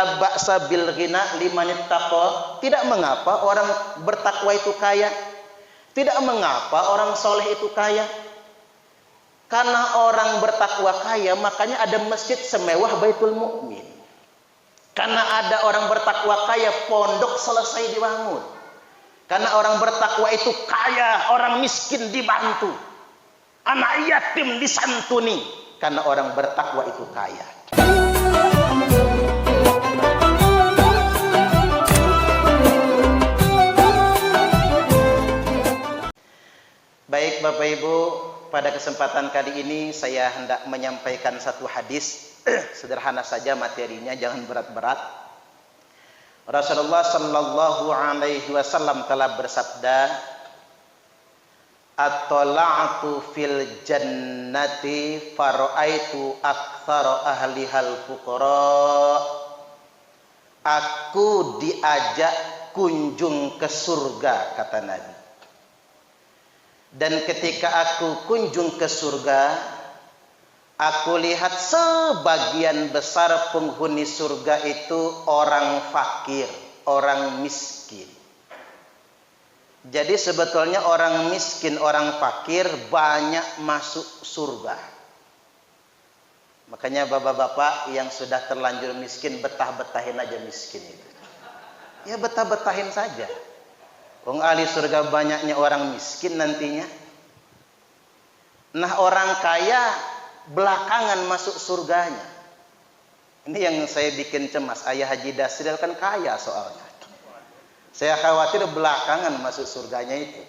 la ba'sa bil ghina liman ittaqa. Tidak mengapa orang bertakwa itu kaya. Tidak mengapa orang soleh itu kaya. Karena orang bertakwa kaya, makanya ada masjid semewah Baitul Mukmin. Karena ada orang bertakwa kaya, pondok selesai dibangun. Karena orang bertakwa itu kaya, orang miskin dibantu. Anak yatim disantuni. Karena orang bertakwa itu kaya. Baik Bapak Ibu, pada kesempatan kali ini saya hendak menyampaikan satu hadis. Sederhana saja materinya, jangan berat-berat. Rasulullah sallallahu alaihi wasallam telah bersabda, "At-tala'tu fil jannati fara'aitu aktsara ahlihal fuqara." Aku diajak kunjung ke surga, kata Nabi. Dan ketika aku kunjung ke surga, aku lihat sebagian besar penghuni surga itu orang fakir, orang miskin. Jadi sebetulnya orang miskin, orang fakir banyak masuk surga. Makanya bapak-bapak yang sudah terlanjur miskin, betah-betahin aja miskin itu. Ya betah-betahin saja. Wong ahli surga banyaknya orang miskin nantinya. Nah orang kaya belakangan masuk surganya. Ini yang saya bikin cemas. Ayah Haji Dasril kan kaya soalnya. Saya khawatir belakangan masuk surganya itu.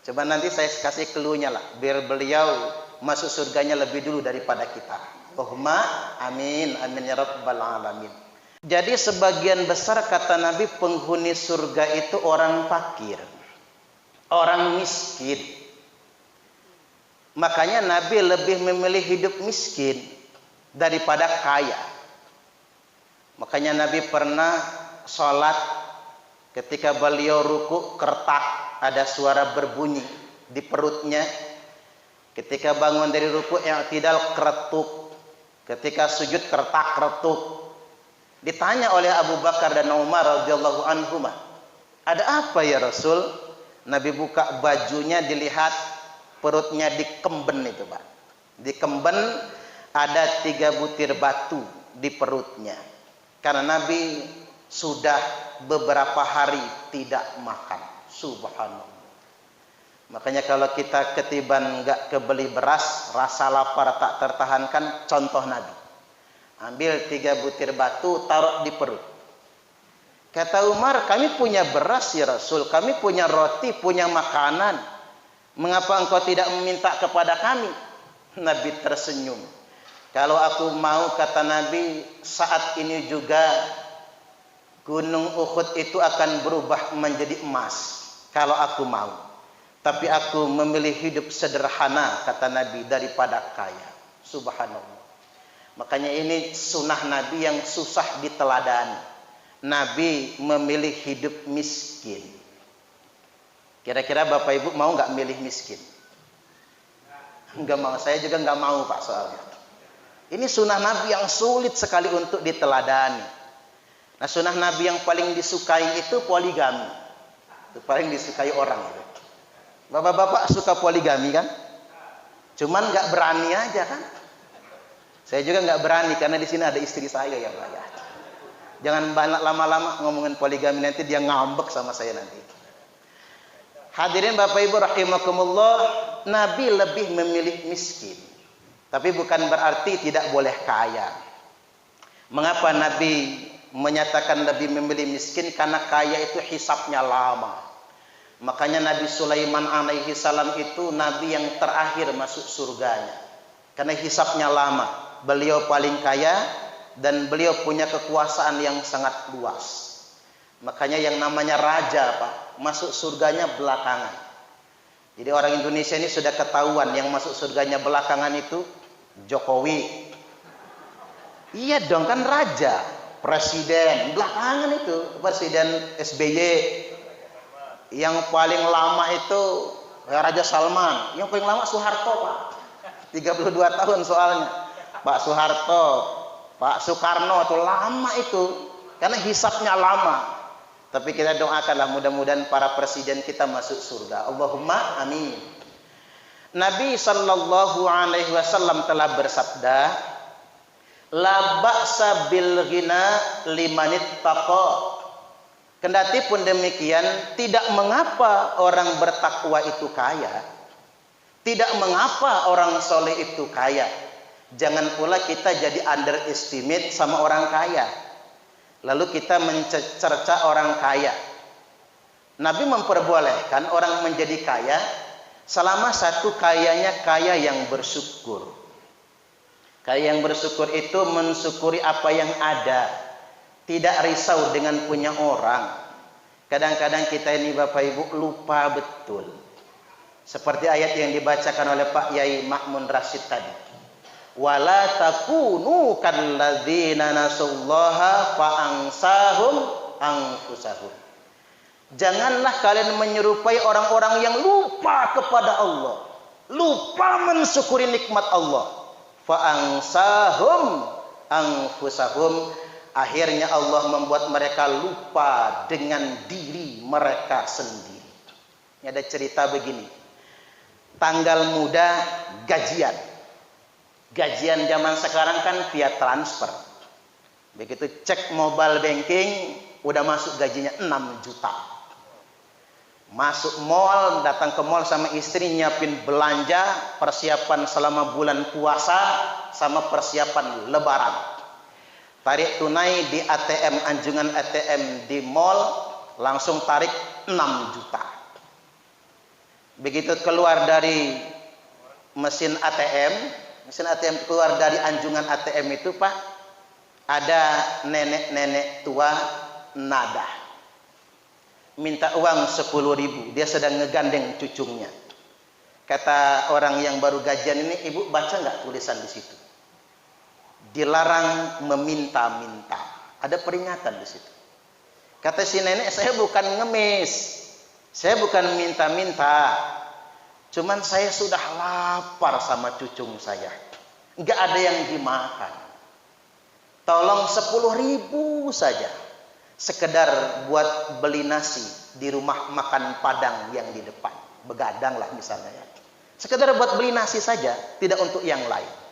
Coba nanti saya kasih clue-nya lah, biar beliau masuk surganya lebih dulu daripada kita. Allahumma amin, amin ya rabbal alamin. Jadi sebagian besar kata Nabi penghuni surga itu orang fakir, orang miskin. Makanya Nabi lebih memilih hidup miskin daripada kaya. Makanya Nabi pernah sholat, ketika beliau ruku kertak, ada suara berbunyi di perutnya. Ketika bangun dari ruku i'tidal keretuk, ketika sujud kertak keretuk. Ditanya oleh Abu Bakar dan Umar radhiyallahu anhuma, ada apa ya Rasul? Nabi buka bajunya, dilihat perutnya dikemben itu Pak. Dikemben ada 3 butir batu di perutnya. Karena Nabi sudah beberapa hari tidak makan. Subhanallah. Makanya kalau kita ketiban nggak kebeli beras, rasa lapar tak tertahankan, contoh Nabi. Ambil 3 butir batu, taruh di perut. Kata Umar, kami punya beras ya Rasul, kami punya roti, punya makanan. Mengapa engkau tidak meminta kepada kami? Nabi tersenyum. Kalau aku mau, kata Nabi, saat ini juga gunung Uhud itu akan berubah menjadi emas. Kalau aku mau. Tapi aku memilih hidup sederhana, kata Nabi, daripada kaya. Subhanallah. Makanya ini sunnah Nabi yang susah diteladani. Nabi memilih hidup miskin. Kira-kira Bapak Ibu mau nggak milih miskin? Nggak mau. Saya juga nggak mau Pak soalnya. Ini sunnah Nabi yang sulit sekali untuk diteladani. Nah sunnah Nabi yang paling disukai itu poligami. Itu paling disukai orang. Bapak-bapak suka poligami kan? Cuman nggak berani aja kan? Saya juga nggak berani karena di sini ada istri saya ya Pak ya. Jangan banyak lama-lama ngomongin poligami, nanti dia ngambek sama saya nanti. Hadirin Bapak Ibu rahimakumullah, Nabi lebih memilih miskin. Tapi bukan berarti tidak boleh kaya. Mengapa Nabi menyatakan lebih memilih miskin? Karena kaya itu hisabnya lama. Makanya Nabi Sulaiman alaihi salam itu Nabi yang terakhir masuk surganya. Karena hisabnya lama. Beliau paling kaya dan beliau punya kekuasaan yang sangat luas. Makanya yang namanya raja Pak, masuk surganya belakangan. Jadi orang Indonesia ini sudah ketahuan yang masuk surganya belakangan itu Jokowi. Iya dong kan raja, presiden belakangan itu, Presiden SBY. Yang paling lama itu Raja Salman, yang paling lama Soeharto Pak. 32 tahun soalnya. Pak Soeharto, Pak Soekarno itu lama itu, karena hisapnya lama. Tapi kita doakanlah mudah-mudahan para presiden kita masuk surga. Allahumma amin. Nabi sallallahu alaihi wasallam telah bersabda, la ba'sa bil ghina liman ittaqa. Kendati pun demikian, tidak mengapa orang bertakwa itu kaya. Tidak mengapa orang soleh itu kaya. Jangan pula kita jadi underestimate sama orang kaya. Lalu kita mencerca orang kaya. Nabi memperbolehkan orang menjadi kaya selama satu kayanya kaya yang bersyukur. Kaya yang bersyukur itu mensyukuri apa yang ada. Tidak risau dengan punya orang. Kadang-kadang kita ini Bapak Ibu lupa betul. Seperti ayat yang dibacakan oleh Pak Yai Ma'mun Rashid tadi. Wala takunu kalladzina nasullaha fa'ansahum anfusahum. Janganlah kalian menyerupai orang-orang yang lupa kepada Allah. Lupa mensyukuri nikmat Allah. Fa'ansahum anfusahum. Akhirnya Allah membuat mereka lupa dengan diri mereka sendiri. Ini ada cerita begini. Tanggal muda gajian. Gajian zaman sekarang kan via transfer. Begitu cek mobile banking, udah masuk gajinya 6 juta. Masuk mall, datang ke mall sama istri nyiapin belanja, persiapan selama bulan puasa, sama persiapan lebaran. Tarik tunai di ATM, anjungan ATM di mall, langsung tarik 6 juta. Begitu keluar dari mesin ATM keluar dari anjungan ATM itu Pak, ada nenek-nenek tua nada. Minta uang 10.000, dia sedang ngegandeng cucunya. Kata orang yang baru gajian ini, ibu baca nggak tulisan di situ? Dilarang meminta-minta. Ada peringatan di situ. Kata si nenek, saya bukan ngemis, saya bukan minta-minta, cuman saya sudah lapar sama cucu saya, nggak ada yang dimakan. Tolong 10.000 saja, sekedar buat beli nasi di rumah makan Padang yang di depan, begadang lah misalnya ya. Sekedar buat beli nasi saja, tidak untuk yang lain.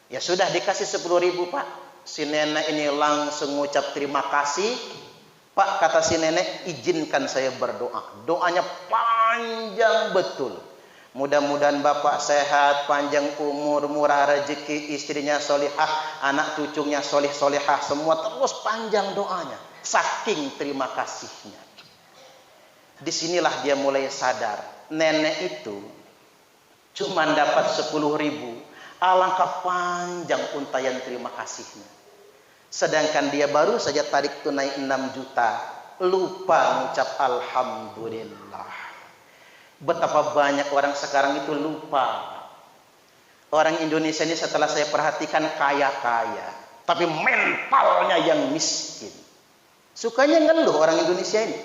Ya sudah dikasih 10.000 Pak. Si nenek ini langsung ngucap terima kasih. Pak, kata si nenek, izinkan saya berdoa. Doanya panjang betul. Mudah-mudahan Bapak sehat, panjang umur, murah rezeki, istrinya solihah, anak cucunya solihah, semua terus panjang doanya. Saking terima kasihnya. Disinilah dia mulai sadar. Nenek itu cuma dapat 10.000. Alangkah panjang untayan terima kasihnya. Sedangkan dia baru saja tarik tunai 6 juta, lupa mengucap alhamdulillah. Betapa banyak orang sekarang itu lupa. Orang Indonesia ini setelah saya perhatikan kaya-kaya, tapi mentalnya yang miskin. Sukanya ngeluh orang Indonesia ini.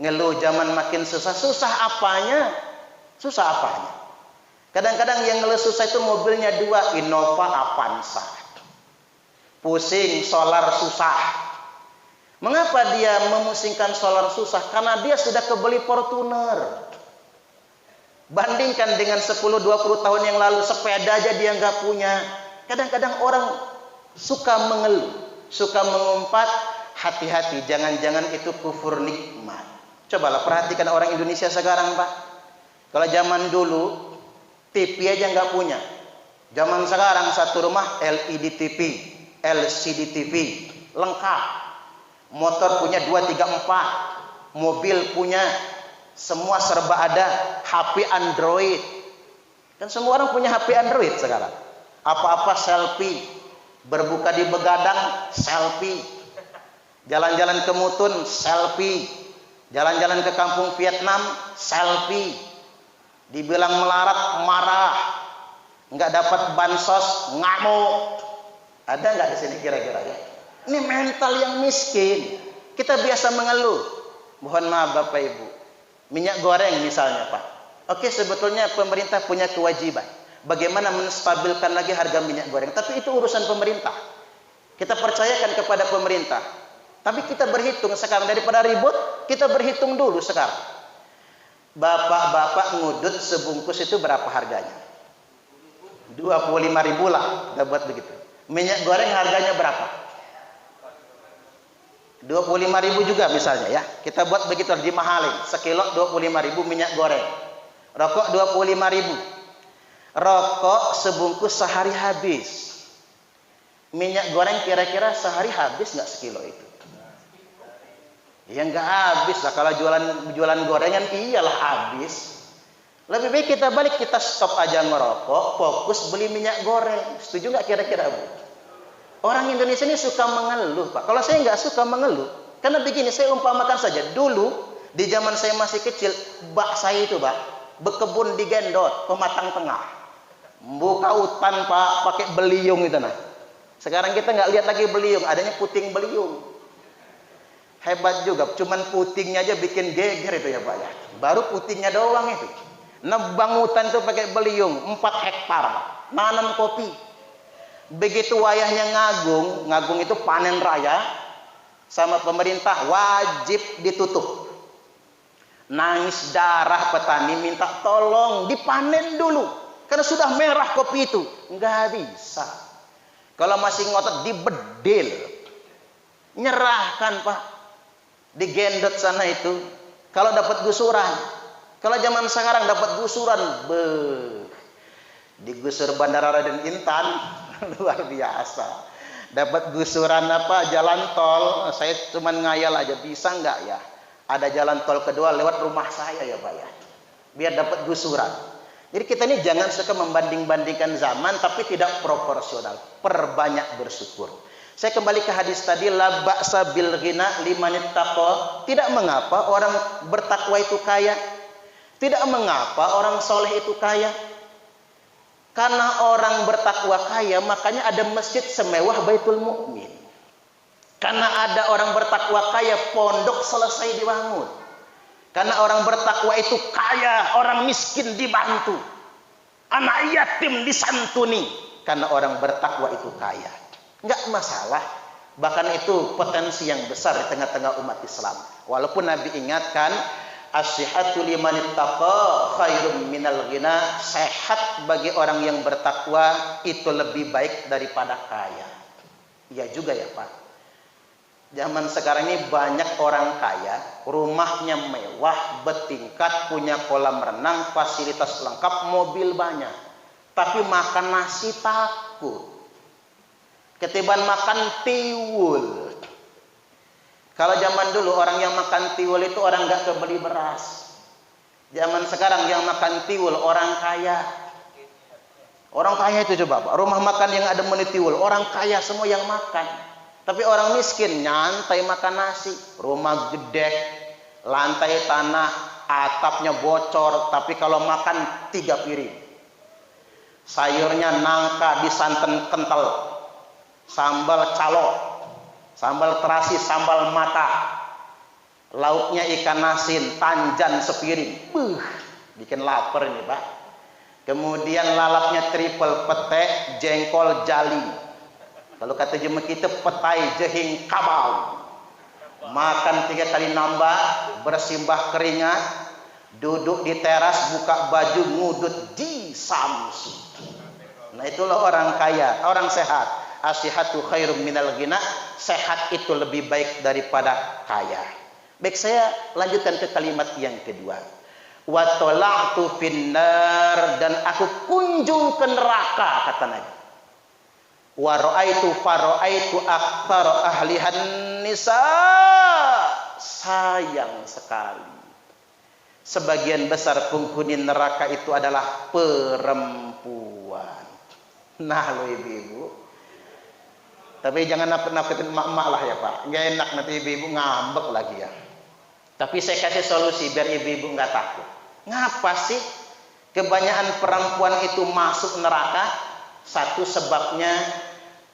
Ngeluh zaman makin susah apanya? Susah apanya? Kadang-kadang yang ngeluh susah itu mobilnya 2, Innova, Avanza. Pusing, solar susah. Mengapa dia memusingkan solar susah? Karena dia sudah kebeli Fortuner. Bandingkan dengan 10-20 tahun yang lalu, sepeda aja dia nggak punya. Kadang-kadang orang suka mengeluh, suka mengumpat. Hati-hati, jangan-jangan itu kufur nikmat. Cobalah perhatikan orang Indonesia sekarang Pak. Kalau zaman dulu TV aja nggak punya. Zaman sekarang satu rumah LED TV, LCD TV, lengkap. Motor punya 2, 3, 4. Mobil punya, semua serba ada. HP Android. Kan semua orang punya HP Android sekarang. Apa-apa selfie. Berbuka di begadang, selfie. Jalan-jalan ke Mutun, selfie. Jalan-jalan ke kampung Vietnam, selfie. Dibilang melarat, marah. Nggak dapat bansos, ngamuk. Ada nggak di sini kira-kira ya? Ini mental yang miskin. Kita biasa mengeluh. Mohon maaf Bapak Ibu. Minyak goreng misalnya Pak. Oke, sebetulnya pemerintah punya kewajiban. bagaimana menstabilkan lagi harga minyak goreng. Tapi itu urusan pemerintah. Kita percayakan kepada pemerintah. Tapi kita berhitung sekarang, daripada ribut, kita berhitung dulu sekarang. Bapak-bapak ngudut sebungkus itu berapa harganya? 25.000 lah, kita buat begitu. Minyak goreng harganya berapa? 25.000 juga misalnya ya. Kita buat begitu, dimahalin. Sekilo 25.000 minyak goreng. Rokok 25.000. Rokok sebungkus sehari habis. Minyak goreng kira-kira sehari habis nggak sekilo itu? Ya nggak habis lah. Kalau jualan gorengan iyalah habis. Lebih baik kita balik, kita stop aja ngerokok, fokus beli minyak goreng. Setuju nggak kira-kira, Bu? Orang Indonesia ini suka mengeluh, Pak. Kalau saya nggak suka mengeluh, karena begini, saya umpamakan saja. Dulu di zaman saya masih kecil, bak saya itu, Pak, berkebun di Gendot, Pematang Tengah. Buka hutan, Pak, pakai beliung itu nah. Sekarang kita nggak lihat lagi beliung, adanya puting beliung. Hebat juga, cuman putingnya aja bikin geger itu ya Pak ya. Baru putingnya doang itu. Nebang hutan itu pakai beliung 4 hektar, nanam kopi. Begitu wayahnya ngagung itu panen raya, sama pemerintah wajib ditutup. Nangis darah petani, minta tolong dipanen dulu, karena sudah merah kopi itu. Nggak bisa. Kalau masih ngotot dibedil, nyerahkan Pak. Di Gendot sana itu, kalau dapat gusuran, kalau zaman sekarang dapat gusuran, digusur Bandara Raden Intan, luar biasa. Dapat gusuran apa, jalan tol, saya cuman ngayal aja, bisa nggak ya? Ada jalan tol kedua lewat rumah saya ya Pak ya, biar dapat gusuran. Jadi kita ini jangan suka membanding-bandingkan zaman, tapi tidak proporsional. Perbanyak bersyukur. Saya kembali ke hadis tadi, la ba'sa bil ghina liman ittaqa. Tidak mengapa orang bertakwa itu kaya. Tidak mengapa orang soleh itu kaya. Karena orang bertakwa kaya, makanya ada masjid semewah Baitul Mukmin. Karena ada orang bertakwa kaya, pondok selesai dibangun. Karena orang bertakwa itu kaya, orang miskin dibantu. Anak yatim disantuni. Karena orang bertakwa itu kaya. Enggak masalah. Bahkan itu potensi yang besar di tengah-tengah umat Islam. Walaupun Nabi ingatkan, as-sihhatu liman ittaqa khairum minal ghina. Sehat bagi orang yang bertakwa itu lebih baik daripada kaya. Iya juga ya Pak. Zaman sekarang ini banyak orang kaya, rumahnya mewah, bertingkat, punya kolam renang, fasilitas lengkap, mobil banyak. Tapi makan nasi takut. Ketiban makan tiwul. Kalau zaman dulu orang yang makan tiwul itu orang nggak kebeli beras. Zaman sekarang yang makan tiwul orang kaya. Orang kaya itu coba Pak, rumah makan yang ada menu tiwul, orang kaya semua yang makan. Tapi orang miskin nyantai makan nasi, rumah gede, lantai tanah, atapnya bocor, tapi kalau makan 3 piring. Sayurnya nangka disantan kental. Sambal calo, sambal terasi, sambal mata, lauknya ikan asin, tanjan sepiring, bikin lapar ini Pak. Kemudian lalapnya triple, pete, jengkol, jali. Kalau kata jemaah kita petai, jehing, kabau. Makan 3 kali nambah, bersimbah keringat, duduk di teras, buka baju, ngudut di samsu. Nah itulah orang kaya, orang sehat. As-sihhatu khairum minal ghina. Sehat itu lebih baik daripada kaya. Baik, saya lanjutkan ke kalimat yang kedua. Wa tala'tu finnar, dan aku kunjung ke neraka, kata Nabi. Wa ra'aitu fara'aitu aktsara ahlihan nisa. Sayang sekali, sebagian besar penghuni neraka itu adalah perempuan. Nah lo ibu-ibu, tapi jangan nakut-nakutin emak-emak lah ya Pak. Nggak enak nanti ibu-ibu ngambek lagi ya. Tapi saya kasih solusi biar ibu-ibu nggak takut. Ngapa sih kebanyakan perempuan itu masuk neraka? Satu sebabnya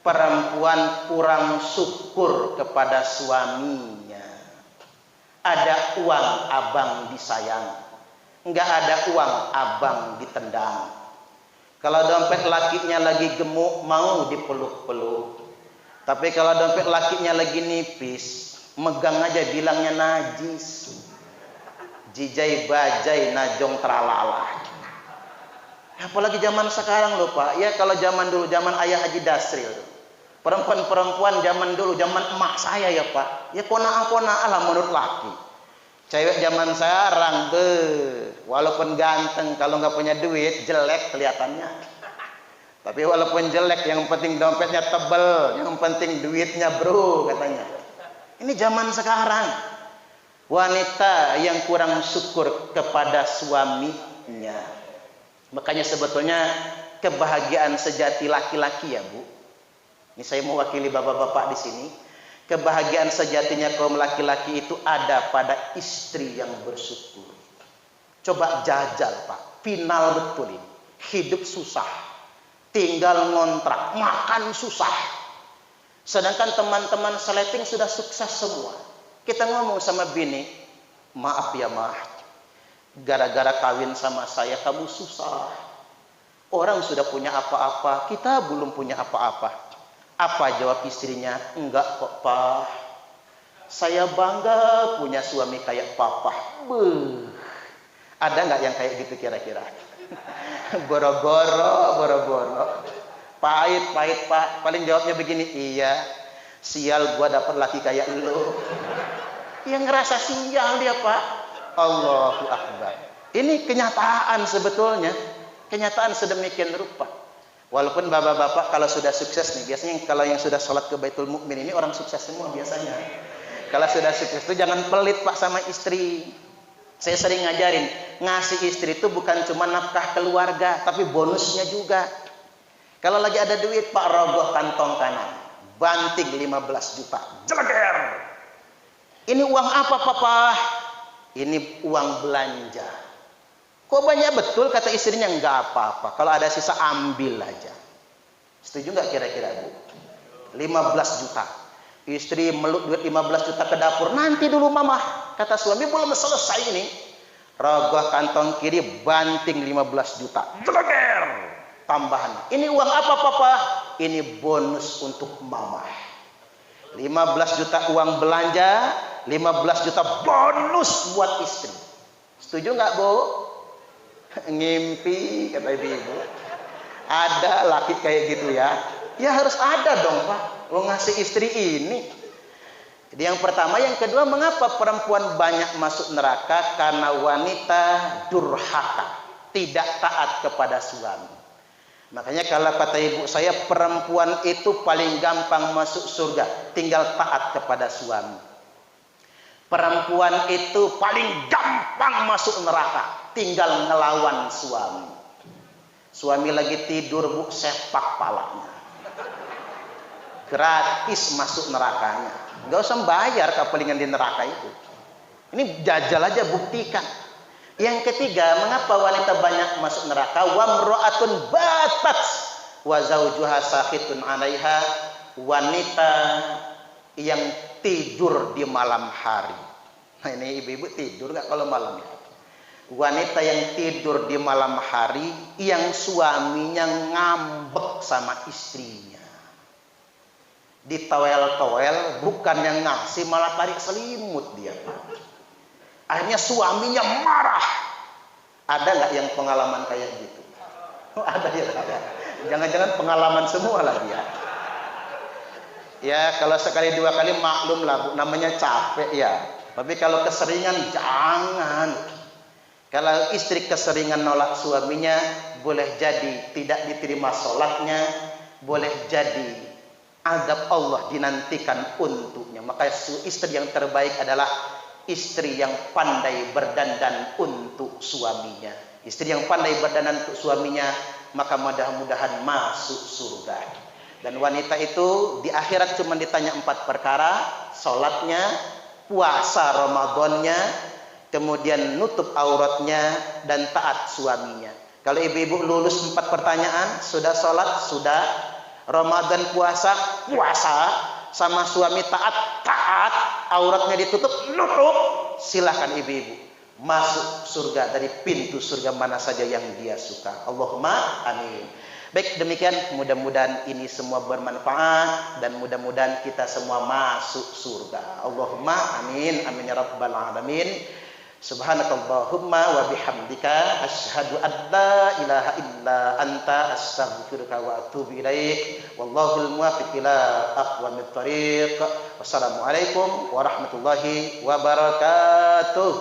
perempuan kurang syukur kepada suaminya. Ada uang abang disayang, nggak ada uang abang ditendang. Kalau dompet lakinya lagi gemuk, mau dipeluk-peluk. Tapi kalau dompet lakinya lagi nipis, megang aja bilangnya najis. Jijai bajai najong tralala. Apalagi zaman sekarang loh Pak. Ya kalau zaman dulu, zaman ayah Haji Dasril. Perempuan-perempuan zaman dulu, zaman emak saya ya Pak. Ya ponaan-ponaan lah menurut laki. Cewek zaman sekarang, walaupun ganteng, kalau nggak punya duit, jelek kelihatannya. Tapi walaupun jelek, yang penting dompetnya tebel, yang penting duitnya bro, katanya. Ini zaman sekarang. Wanita yang kurang syukur kepada suaminya. Makanya sebetulnya kebahagiaan sejati laki-laki ya Bu. Ini saya mewakili bapak-bapak di sini. Kebahagiaan sejatinya kaum laki-laki itu ada pada istri yang bersyukur. Coba jajal Pak, final betul ini. Hidup susah, tinggal ngontrak, makan susah. Sedangkan teman-teman seleting sudah sukses semua. Kita ngomong sama bini, maaf ya mah, gara-gara kawin sama saya kamu susah. Orang sudah punya apa-apa, kita belum punya apa-apa. Apa jawab istrinya? Enggak kok Pak, saya bangga punya suami kayak papa. Ada nggak yang kayak gitu kira-kira? Boro-boro. Pahit Pak. Paling jawabnya begini, iya, sial gua dapat laki kayak lu. Yang ngerasa sial dia Pak. Allahu Akbar. Ini kenyataan sebetulnya. Kenyataan sedemikian rupa. Walaupun bapak-bapak kalau sudah sukses nih, biasanya kalau yang sudah sholat ke Baitul Mukmin ini orang sukses semua biasanya. Kalau sudah sukses itu jangan pelit Pak sama istri. Saya sering ngajarin, ngasih istri itu bukan cuma nafkah keluarga, tapi bonusnya juga. Kalau lagi ada duit Pak, rogoh kantong kanan, banting 15 juta, jeleger. Ini uang apa Papa? Ini uang belanja. Kok banyak betul, kata istrinya. Enggak apa-apa, kalau ada sisa ambil aja. Setuju nggak kira-kira Bu? 15 juta. Istri meluk duit 15 juta ke dapur. Nanti dulu mama, kata suami, belum selesai ini. Rogoh kantong kiri, banting 15 juta. Jeleger. Tambahan. Ini uang apa Papa? Ini bonus untuk mama. 15 juta uang belanja, 15 juta bonus buat istri. Setuju nggak Bu? Ngimpi, kata ibu. Ada laki kayak gitu ya? Ya harus ada dong Pak. Mau ngasih istri ini. Jadi yang pertama, yang kedua, mengapa perempuan banyak masuk neraka? Karena wanita durhaka, tidak taat kepada suami. Makanya kalau kata ibu saya, perempuan itu paling gampang masuk surga, tinggal taat kepada suami. Perempuan itu paling gampang masuk neraka, tinggal ngelawan suami. Suami lagi tidur Bu, sepak palanya. Gratis masuk nerakanya. Gak usah bayar kapelingan di neraka itu. Ini jajal aja, buktikan. Yang ketiga, mengapa wanita banyak masuk neraka? Wamro'atun batat wa zawjuha sakhitun 'alaiha. Wanita yang tidur di malam hari. Nah, ini ibu-ibu tidur nggak kalau malam ya? Wanita yang tidur di malam hari, yang suaminya ngambek sama istrinya. Ditowel-towel, bukan yang ngasih, malah tarik selimut dia. Akhirnya suaminya marah. Ada nggak yang pengalaman kayak gitu? Oh, ada ya. Jangan-jangan pengalaman semua lagi ya. Ya kalau sekali dua kali maklum lah Bu, namanya capek ya. Tapi kalau keseringan jangan. Kalau istri keseringan nolak suaminya, boleh jadi tidak diterima sholatnya, boleh jadi azab Allah dinantikan untuknya. Maka istri yang terbaik adalah istri yang pandai berdandan untuk suaminya. Istri yang pandai berdandan untuk suaminya, maka mudah-mudahan masuk surga. Dan wanita itu di akhirat cuma ditanya 4 perkara: sholatnya, puasa Ramadannya, kemudian nutup auratnya, dan taat suaminya. Kalau ibu-ibu lulus 4 pertanyaan, sudah sholat, sudah Ramadan, puasa, sama suami taat, auratnya ditutup, nutup, silahkan ibu-ibu masuk surga dari pintu surga mana saja yang dia suka. Allahumma amin. Baik, demikian mudah-mudahan ini semua bermanfaat dan mudah-mudahan kita semua masuk surga. Allahumma amin. Amin ya rabbal alamin. Subhanakallahumma wa bihamdika asyhadu an la ilaha illa anta astaghfiruka wa atubu ilaik. Wallahul muwaffiq ila aqwamit thoriq. Wassalamualaikum warahmatullahi wabarakatuh.